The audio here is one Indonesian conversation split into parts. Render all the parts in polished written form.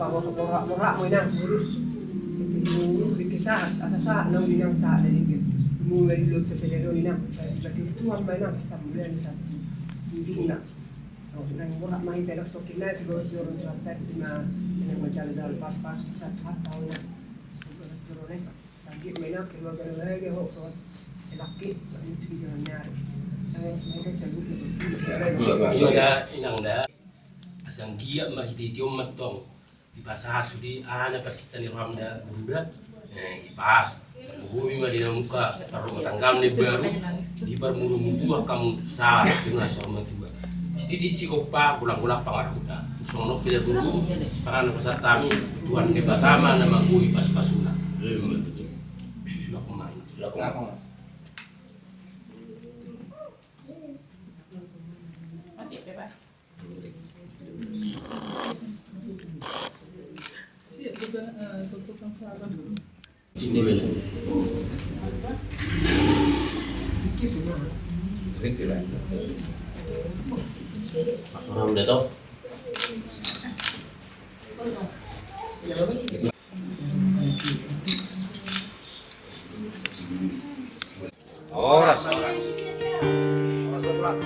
pangorok-orok mo nang urus. Bikisahat, asasa, nang dinang sa daligid. Mulai dulu ke sedero ni nang. Berarti tuan mana sambulan sa hindi na. Nang murah mahi pero stokin na ito siguro sa tet na macam dal pas sa tahun na. Siguro siguro na. Sakit may na kilo pero lagi ho so laki itu jangan nyari. Saya kan cabut itu. Ada inang da asang giat mahiti tiom matong dipasah sudi ana persita ni ramda bunda ipas bumi mah di muka taruh tanggam ni baru di permuru-muru kamu sah dengan sama juga siti cikopa ulang-ulang pangaruda sono pila guru sepangan pasatami tuan ke bersama nama kui pas-pasuna sudah pemain Siap juga satu kang saran dulu. ini bela Mas Ram dah tahu Oras. Betulan.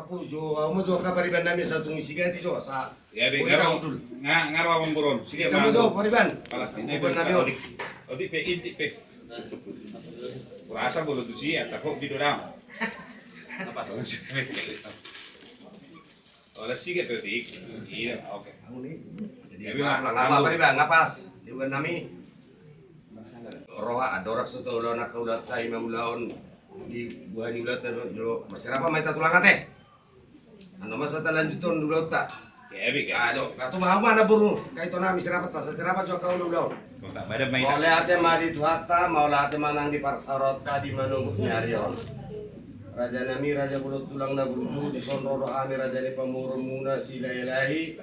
Aku jo, kamu jo kapariban namin sa tungi siga ti jo sa. Ya be Kuya ngaraw Udul. ngaraw ang buron. Sige Kamu jo pariban. Palestina Bukan nabi o. Odi pe inti pe. Kurasa bolo tu siya tako video ram. Apa? Ola sige pe tik. Iya, oke. Aku ni. Jadi Tapi ngapa pariban ngapas. Di bukan nami. Roha adorak soto ulana kaulat kai mamulaon di buah ni ulat jo. Masih apa mai tatulang ate? Ano masa talanjuton dulu tak? Ya be ka. Aduh, katu mau mana buru? Kaito nami sirapat pas sirapat jo kau ulau. Kung tak bada may Mau lihat madi tuhata, mau lihat manang di parsarota di manunggu nyarion. Raja nami raja bulut tulang na buruju di sonro rohani raja ni pamurun muna sila ilahi.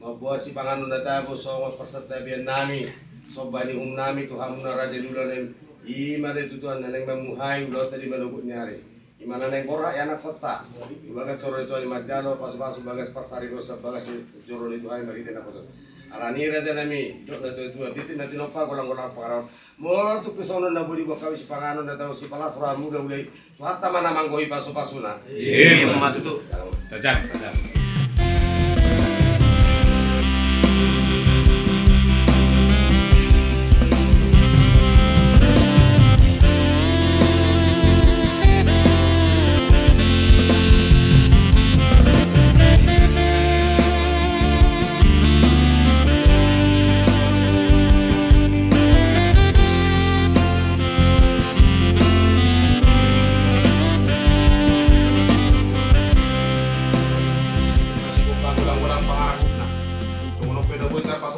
Mau buah si panganun databu so persetabian nami. Sobani nami Tuhan na raja dulan ima de tutuan naneng mamuhai ulau tadi manunggu nyari. Imana neng borak ya anak kota. Bagas coro itu lima jalo pas-pas bagas pasari gosa bagas coro itu hai bagi tena kota. Alani raja nami jok na itu bitin nanti nopa golang-golang pakarau. Mor tu pesono na budi gua kawis pangano na tahu si palas ramu udah ulai. Tu hatta mana manggoi pasu-pasuna. Iya, mama tu. tajam.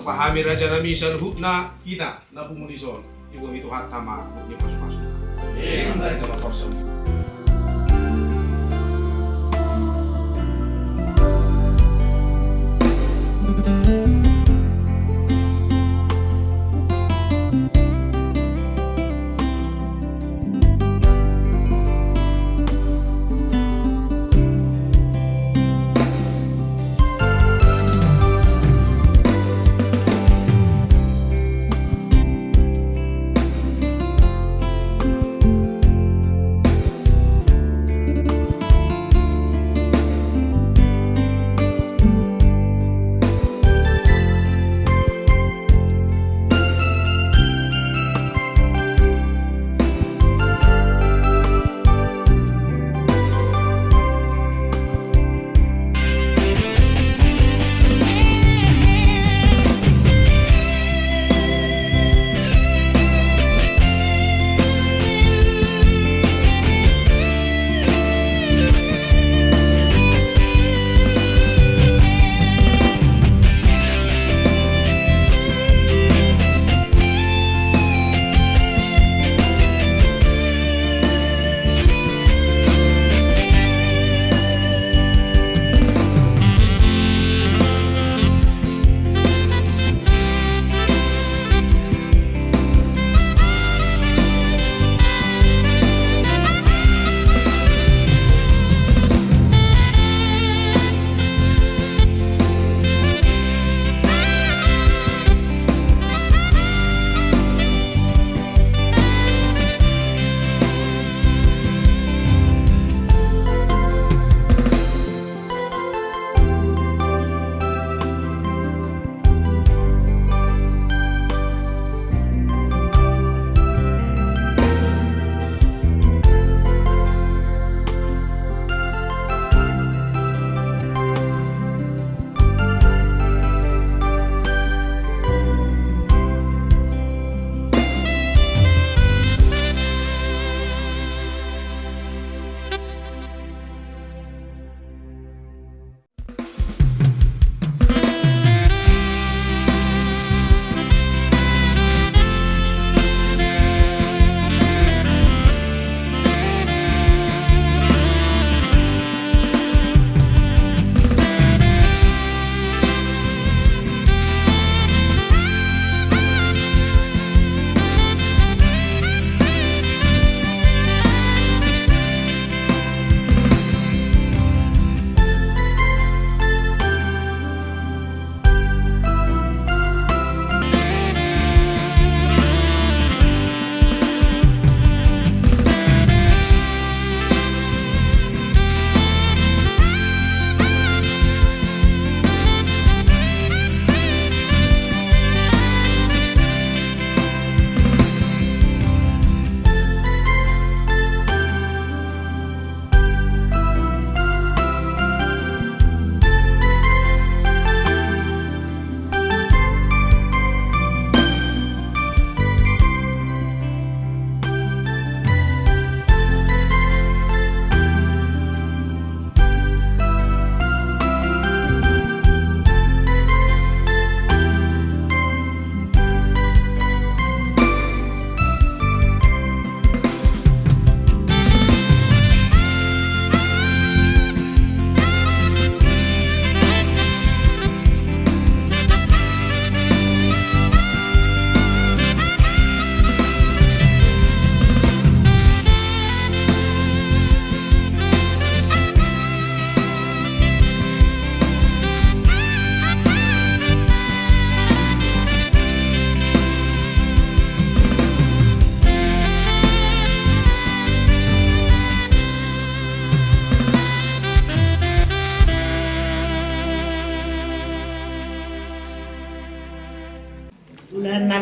Pahami raja nami san hukna kita na pumunison. Ibu itu hatta ma ni pasu-pasu. Iya, itu mah korson.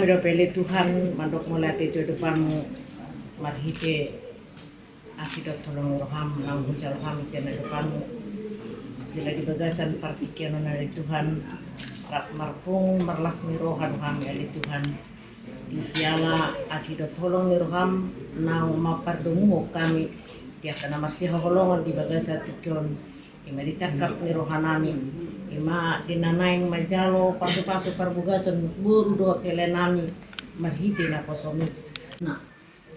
Tuhan pele Tuhan mandok mulai itu depanmu marhite asidot tolong roham nang huncal roham isian depanmu jela di bagasan partikian dari Tuhan rak marpung merlas ni rohan kami ali Tuhan isiala asidot tolong ni roham nang mapardungu kami tiada nama holongan di bagasan tikon ima disakap ni rohanami ima dinanaing majalo pasu-pasu parbugason burudo telenami marhiti na kosomi na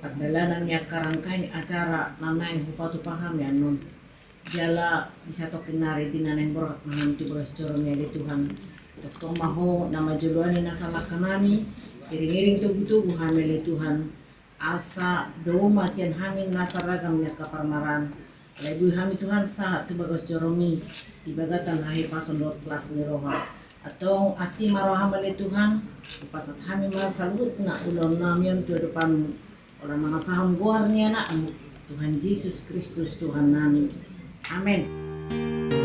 pagdalanan niya karangkay acara nanaing hupatu paham ya nun jala bisa tokinari dinanaing borak manam tiburas coron niya di Tuhan Doktor maho nama juluani nasalah kanami iring-iring tubuh-tubuh hamil Tuhan asa doma sian hamin nasaragam niya kaparmaran Lebu hami Tuhan sahat tu bagas joromi di bagasan hahi pason dot kelas miroha atau asi maroha male Tuhan pasat hami masalut na ulon namion tu depan orang mangasaham guarnya na Tuhan Yesus Kristus Tuhan nami amin.